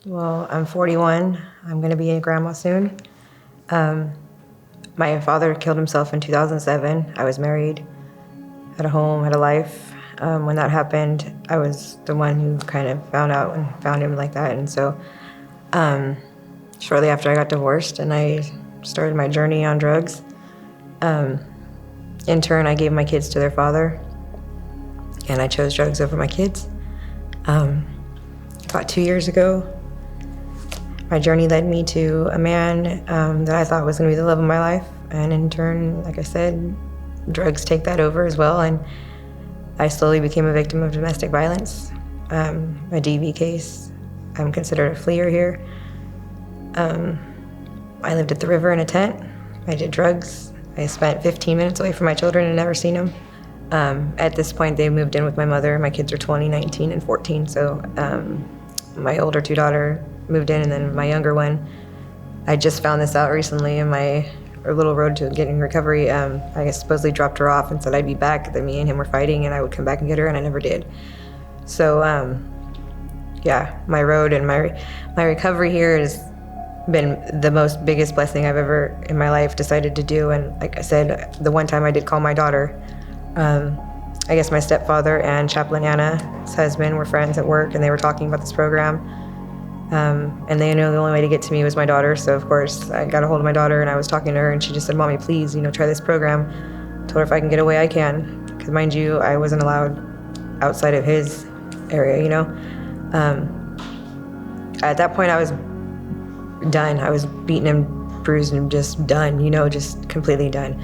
Well, I'm 41. I'm going to be a grandma soon. My father killed himself in 2007. I was married, had a home, had a life. When that happened, I was the one who kind of found out and found him like that. And so shortly after I got divorced and I started my journey on drugs, in turn, I gave my kids to their father, and I chose drugs over my kids. About 2 years ago, my journey led me to a man that I thought was going to be the love of my life. And in turn, like I said, drugs take that over as well. And I slowly became a victim of domestic violence, a DV case. I'm considered a fleer here. I lived at the river in a tent. I did drugs. I spent 15 minutes away from my children and never seen them. At this point, they moved in with my mother. My kids are 20, 19, and 14. So my older two daughter moved in, and then my younger one, I just found this out recently in my little road to getting recovery. I supposedly dropped her off and said I'd be back, that me and him were fighting and I would come back and get her, and I never did. So yeah, my road and my recovery here has been the most biggest blessing I've ever in my life decided to do. And like I said, the one time I did call my daughter, I guess my stepfather and Chaplain Anna's husband were friends at work, and they were talking about this program. And they knew the only way to get to me was my daughter. So of course I got a hold of my daughter and I was talking to her, and she just said, "Mommy, please, try this program." Told her if I can get away, I can. Because mind you, I wasn't allowed outside of his area, At that point I was done. I was beaten and bruised and just done, just completely done.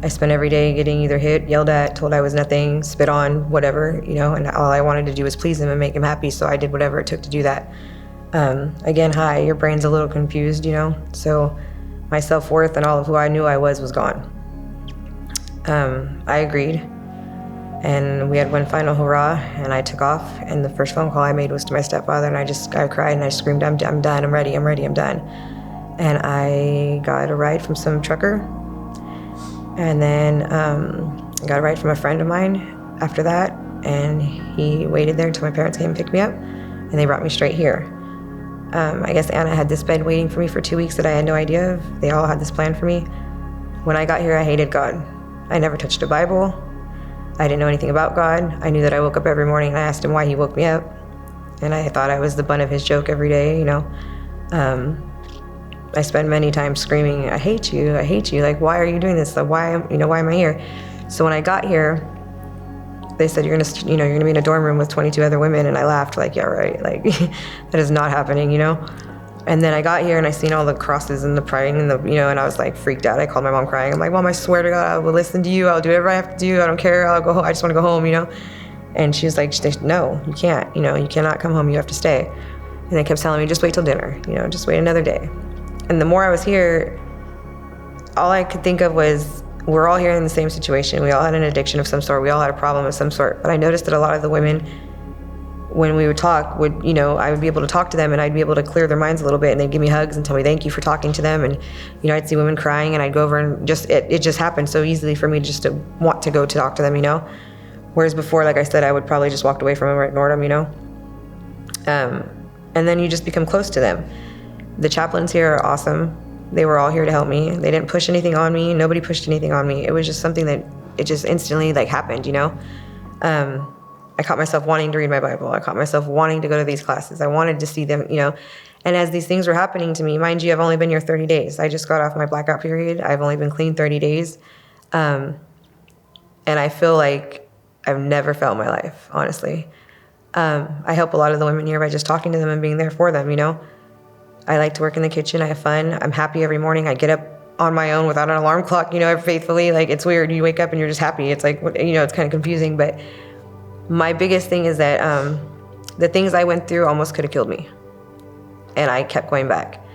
I spent every day getting either hit, yelled at, told I was nothing, spit on, whatever, and all I wanted to do was please him and make him happy. So I did whatever it took to do that. Again, your brain's a little confused, so my self-worth and all of who I knew I was gone. I agreed, and we had one final hurrah, and I took off, and the first phone call I made was to my stepfather, and I cried and I screamed, I'm done, I'm ready, I'm done. And I got a ride from some trucker, and then I got a ride from a friend of mine after that, and he waited there until my parents came and picked me up, and they brought me straight here. I guess Anna had this bed waiting for me for 2 weeks that I had no idea of. They all had this plan for me. When I got here, I hated God. I never touched a Bible. I didn't know anything about God. I knew that I woke up every morning and I asked him why he woke me up. And I thought I was the butt of his joke every day, I spent many times screaming, I hate you. Like, why are you doing this? Like, why am I here? So when I got here, they said, you're gonna be in a dorm room with 22 other women. And I laughed like, yeah, right. Like, that is not happening, And then I got here and I seen all the crosses and the praying and and I was like freaked out. I called my mom crying. I'm like, Mom, I swear to God, I will listen to you. I'll do whatever I have to do. I don't care. I'll go home. I just want to go home, And she was like, no, you can't, you cannot come home. You have to stay. And they kept telling me, just wait till dinner, just wait another day. And the more I was here, all I could think of was, we're all here in the same situation. We all had an addiction of some sort. We all had a problem of some sort. But I noticed that a lot of the women, when we would talk, I would be able to talk to them and I'd be able to clear their minds a little bit, and they'd give me hugs and tell me thank you for talking to them. And, I'd see women crying and I'd go over and it just happened so easily for me just to want to go to talk to them, Whereas before, like I said, I would probably just walked away from them or ignored them, And then you just become close to them. The chaplains here are awesome. They were all here to help me. They didn't push anything on me. Nobody pushed anything on me. It was just something that it just instantly happened, I caught myself wanting to read my Bible. I caught myself wanting to go to these classes. I wanted to see them, And as these things were happening to me, mind you, I've only been here 30 days. I just got off my blackout period. I've only been clean 30 days. And I feel like I've never felt my life, honestly. I help a lot of the women here by just talking to them and being there for them, I like to work in the kitchen. I have fun. I'm happy every morning. I get up on my own without an alarm clock, faithfully. Like, it's weird. You wake up and you're just happy. It's like, it's kind of confusing. But my biggest thing is that the things I went through almost could have killed me. And I kept going back.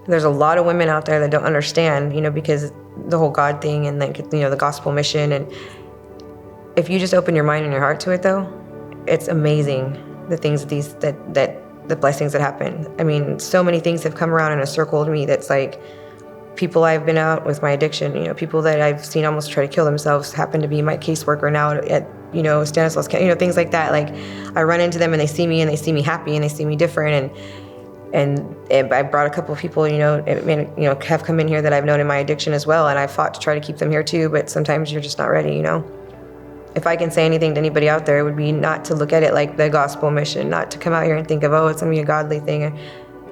There's a lot of women out there that don't understand, because the whole God thing and the gospel mission. And if you just open your mind and your heart to it, though, it's amazing the things the blessings that happen. I mean, so many things have come around in a circle to me that's like people I've been out with my addiction, people that I've seen almost try to kill themselves happen to be my caseworker now at, Stanislaus, things like that. Like, I run into them and they see me happy and they see me different. And And I brought a couple of people, have come in here that I've known in my addiction as well, and I fought to try to keep them here too, but sometimes you're just not ready, If I can say anything to anybody out there, it would be not to look at it like the gospel mission, not to come out here and think of, oh, it's going to be a godly thing.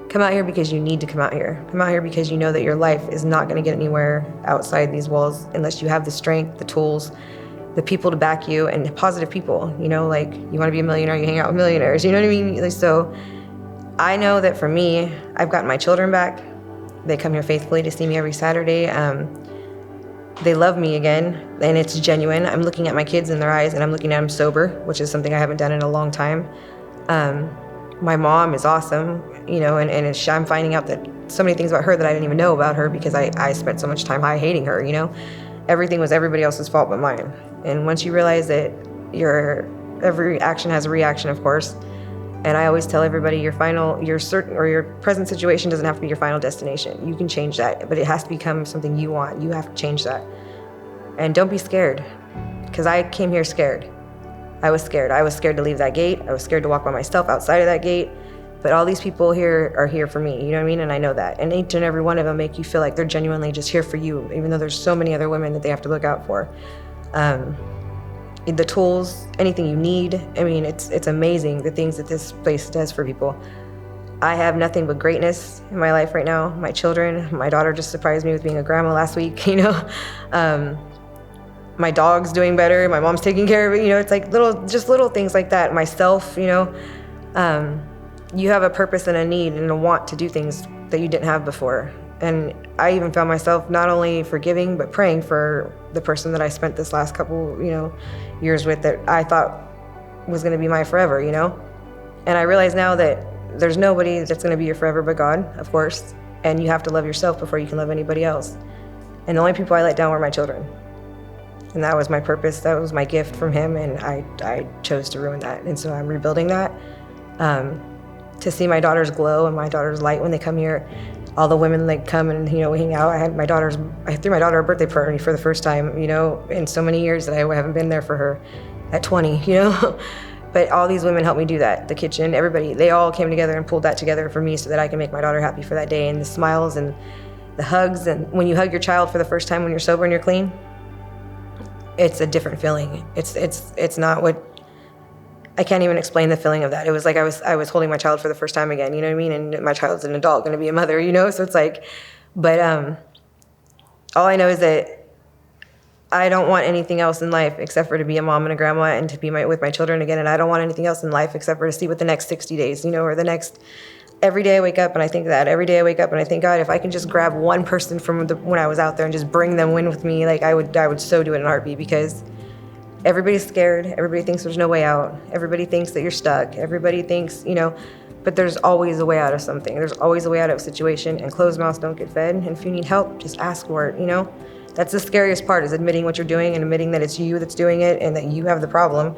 Come out here because you need to come out here. Come out here because you know that your life is not going to get anywhere outside these walls unless you have the strength, the tools, the people to back you, and positive people, like you want to be a millionaire, you hang out with millionaires, you know what I mean? So I know that for me, I've gotten my children back. They come here faithfully to see me every Saturday. They love me again, and it's genuine. I'm looking at my kids in their eyes, and I'm looking at them sober, which is something I haven't done in a long time. My mom is awesome, and I'm finding out that so many things about her that I didn't even know about her because I spent so much time hating her, Everything was everybody else's fault but mine. And once you realize that every action has a reaction, of course. And I always tell everybody your present situation doesn't have to be your final destination. You can change that, but it has to become something you want. You have to change that. And don't be scared, because I came here scared. I was scared. I was scared to leave that gate. I was scared to walk by myself outside of that gate. But all these people here are here for me, you know what I mean? And I know that. And each and every one of them make you feel like they're genuinely just here for you, even though there's so many other women that they have to look out for. The tools, anything you need. I mean, it's amazing the things that this place does for people. I have nothing but greatness in my life right now. My children, my daughter just surprised me with being a grandma last week, My dog's doing better. My mom's taking care of it, It's like little things like that. Myself, you have a purpose and a need and a want to do things that you didn't have before. And I even found myself not only forgiving, but praying for the person that I spent this last couple, years with that I thought was going to be my forever, And I realize now that there's nobody that's going to be your forever but God, of course. And you have to love yourself before you can love anybody else. And the only people I let down were my children. And that was my purpose. That was my gift from him. And I chose to ruin that. And so I'm rebuilding that. To see my daughters glow and my daughters light when they come here. All the women come and, we hang out. I threw my daughter a birthday party for the first time, in so many years that I haven't been there for her at 20, But all these women helped me do that. The kitchen, everybody, they all came together and pulled that together for me so that I can make my daughter happy for that day. And the smiles and the hugs. And when you hug your child for the first time when you're sober and you're clean, it's a different feeling. It's not what, I can't even explain the feeling of that. It was like I was holding my child for the first time again, you know what I mean? And my child's an adult, going to be a mother, So it's like, but all I know is that I don't want anything else in life except for to be a mom and a grandma and to be with my children again. And I don't want anything else in life except for to see what the next 60 days, or the next. Every day I wake up and I think that. Every day I wake up and I think, God, if I can just grab one person from when I was out there and just bring them in with me, I would so do it in a heartbeat, because everybody's scared. Everybody thinks there's no way out. Everybody thinks that you're stuck. Everybody thinks, but there's always a way out of something. There's always a way out of a situation, and closed mouths don't get fed. And if you need help, just ask for it, That's the scariest part, is admitting what you're doing and admitting that it's you that's doing it and that you have the problem.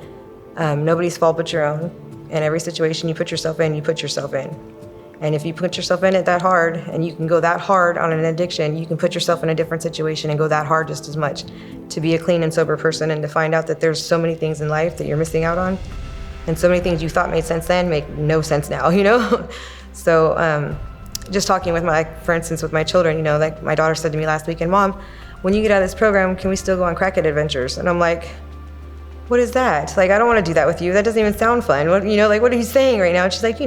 Nobody's fault but your own. And every situation you put yourself in, you put yourself in. And if you put yourself in it that hard, and you can go that hard on an addiction, you can put yourself in a different situation and go that hard just as much to be a clean and sober person, and to find out that there's so many things in life that you're missing out on. And so many things you thought made sense then make no sense now, So just talking with for instance, with my children, like my daughter said to me last weekend, Mom, when you get out of this program, can we still go on crackhead adventures? And I'm like, what is that? I don't want to do that with you. That doesn't even sound fun. What are you saying right now? And she's like,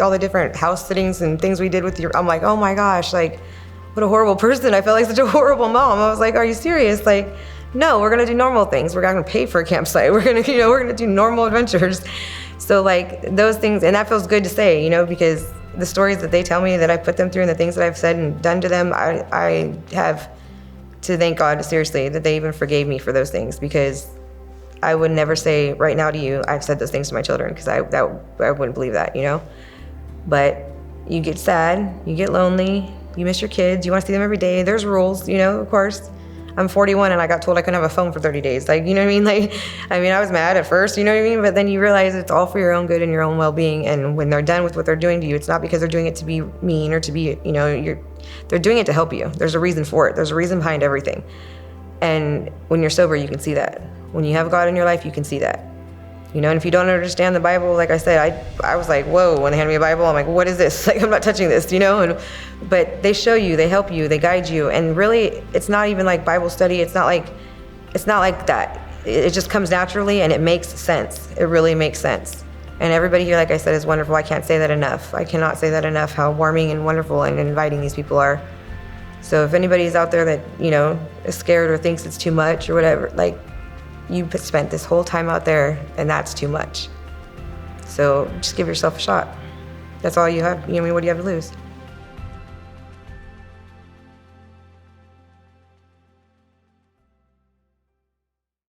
all the different house sittings and things we did with you. I'm like, oh my gosh, what a horrible person. I felt like such a horrible mom. I was like, are you serious? No, we're going to do normal things. We're not going to pay for a campsite. We're going to, we're going to do normal adventures. So those things, and that feels good to say, because the stories that they tell me that I put them through and the things that I've said and done to them, I have to thank God, seriously, that they even forgave me for those things, because I would never say right now to you, I've said those things to my children, because I wouldn't believe that, But you get sad, you get lonely, you miss your kids, you want to see them every day. There's rules, of course. I'm 41 and I got told I couldn't have a phone for 30 days. I was mad at first, But then you realize it's all for your own good and your own well-being. And when they're done with what they're doing to you, it's not because they're doing it to be mean or to be, they're doing it to help you. There's a reason for it. There's a reason behind everything. And when you're sober, you can see that. When you have God in your life, you can see that. You know, and if you don't understand the Bible, like I said, I was like, whoa, when they handed me a Bible, I'm like, what is this? Like, I'm not touching this, you know? But they show you, they help you, they guide you. And really, it's not even like Bible study. It's not like that. It just comes naturally and it makes sense. It really makes sense. And everybody here, like I said, is wonderful. I can't say that enough. I cannot say that enough, how warming and wonderful and inviting these people are. So if anybody's out there that, you know, is scared or thinks it's too much or whatever, like, you spent this whole time out there and that's too much. So just give yourself a shot. That's all you have. You know, what do you have to lose?